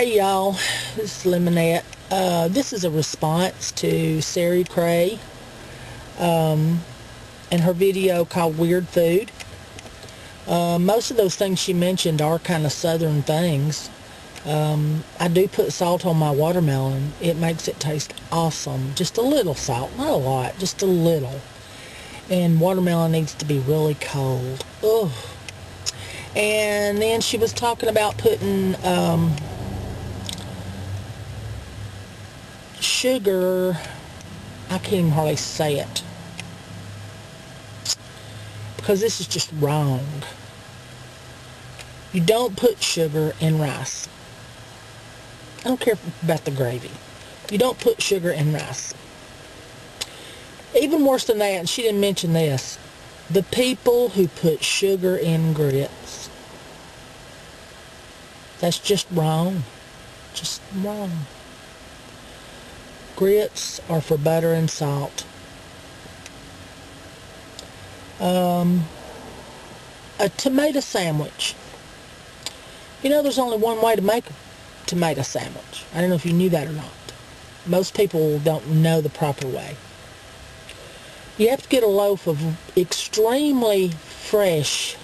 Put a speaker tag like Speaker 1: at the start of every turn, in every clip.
Speaker 1: Hey y'all, this is Lemonette. This is a response to Sari Cray and her video called Weird Food. Most of those things she mentioned are kind of southern things. I do put salt on my watermelon. It makes it taste awesome. Just a little salt, not a lot, just a little. And watermelon needs to be really cold. Ugh. And then she was talking about putting sugar, I can't even hardly say it, because this is just wrong. You don't put sugar in rice. I don't care about the gravy. You don't put sugar in rice. Even worse than that, and she didn't mention this, the people who put sugar in grits. That's just wrong. Just wrong. Grits are for butter and salt. A tomato sandwich. You know, there's only one way to make a tomato sandwich. I don't know if you knew that or not. Most people don't know the proper way. You have to get a loaf of extremely fresh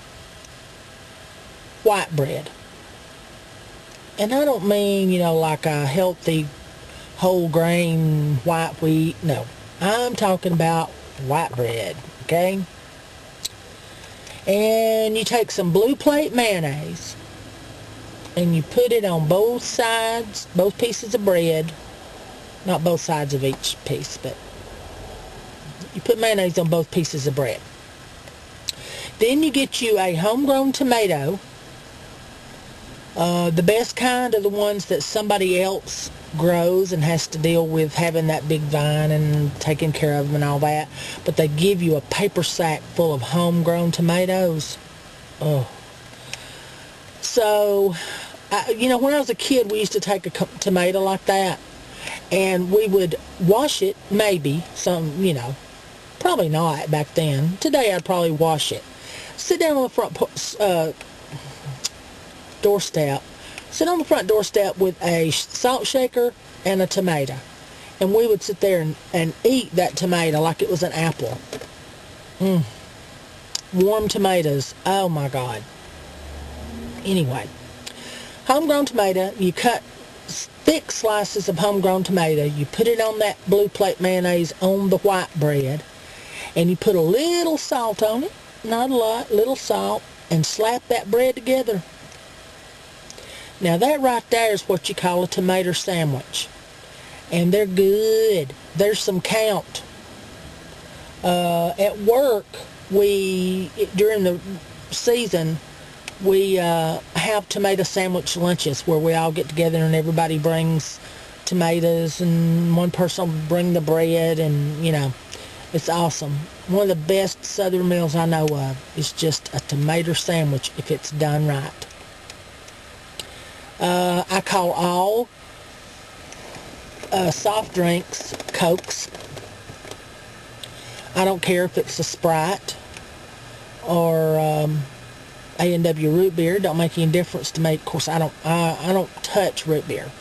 Speaker 1: white bread. And I don't mean, you know, like a healthy whole grain white wheat. No, I'm talking about white bread, okay? And you take some blue plate mayonnaise and you put it on both sides, both pieces of bread. Not both sides of each piece, but you put mayonnaise on both pieces of bread. Then you get you a homegrown tomato. The best kind are the ones that somebody else grows and has to deal with having that big vine and taking care of them and all that. But they give you a paper sack full of homegrown tomatoes. Oh. So, you know, when I was a kid, we used to take a tomato like that and we would wash it, maybe, some, you know, probably not back then. Today I'd probably wash it. Sit down on the front doorstep. Sit on the front doorstep with a salt shaker and a tomato. And we would sit there and eat that tomato like it was an apple. Warm tomatoes. Oh my God. Anyway. Homegrown tomato. You cut thick slices of homegrown tomato. You put it on that blue plate mayonnaise on the white bread. And you put a little salt on it. Not a lot. Little salt. And slap that bread together. Now that right there is what you call a tomato sandwich. And they're good. There's some count. At work, during the season, we have tomato sandwich lunches where we all get together and everybody brings tomatoes and one person will bring the bread and, you know, it's awesome. One of the best southern meals I know of is just a tomato sandwich if it's done right. I call all soft drinks Cokes. I don't care if it's a Sprite or A&W root beer. Don't make any difference to me. Of course, I don't touch root beer.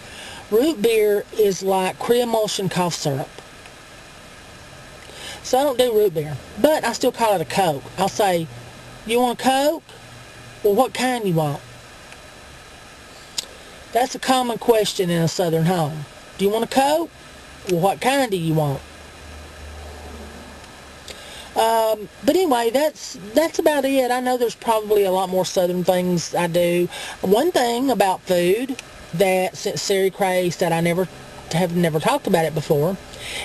Speaker 1: Root beer is like pre-emulsion cough syrup. So I don't do root beer, but I still call it a Coke. I'll say, "You want a Coke? Well, what kind you want?" That's a common question in a southern home. Do you want a Coke? Well, what kind do you want? But anyway, that's about it. I know there's probably a lot more southern things I do. One thing about food that, since Sari Cray said I have never talked about it before,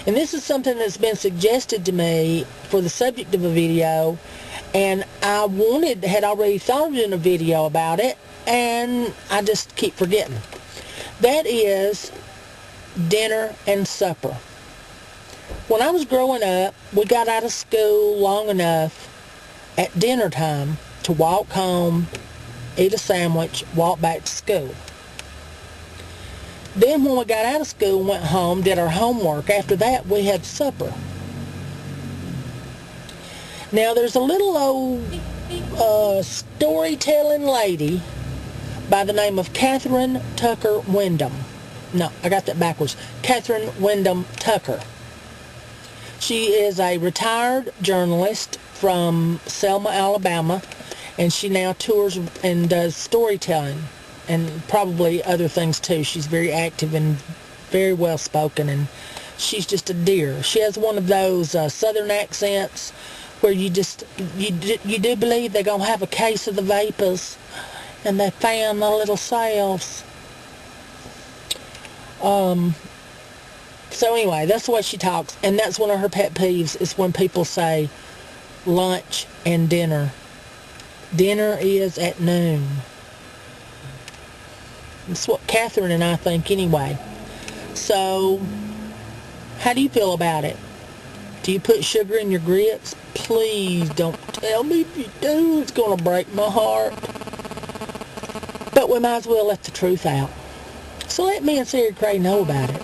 Speaker 1: and this is something that's been suggested to me for the subject of a video, and I had already thought of doing a video about it, and I just keep forgetting. That is dinner and supper. When I was growing up, we got out of school long enough at dinner time to walk home, eat a sandwich, walk back to school. Then when we got out of school, went home, did our homework. After that, we had supper. Now, there's a little old storytelling lady by the name of Catherine Tucker Wyndham. No, I got that backwards. Catherine Wyndham Tucker. She is a retired journalist from Selma, Alabama, and she now tours and does storytelling and probably other things too. She's very active and very well spoken, and she's just a dear. She has one of those southern accents where you do believe they're gonna have a case of the vapors and they fan their little selves. So anyway, that's the way she talks, and that's one of her pet peeves, is when people say lunch and dinner. Dinner is at noon. That's what Catherine and I think anyway. So, how do you feel about it? Do you put sugar in your grits? Please don't tell me if you do. It's going to break my heart. But we might as well let the truth out. So let me and Sarah Cray know about it.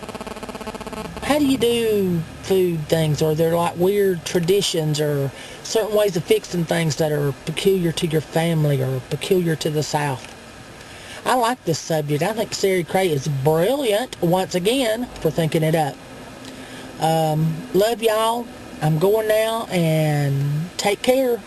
Speaker 1: How do you do food things? Are there like weird traditions or certain ways of fixing things that are peculiar to your family or peculiar to the South? I like this subject. I think Sarah Cray is brilliant, once again, for thinking it up. Love y'all. I'm going now, and take care.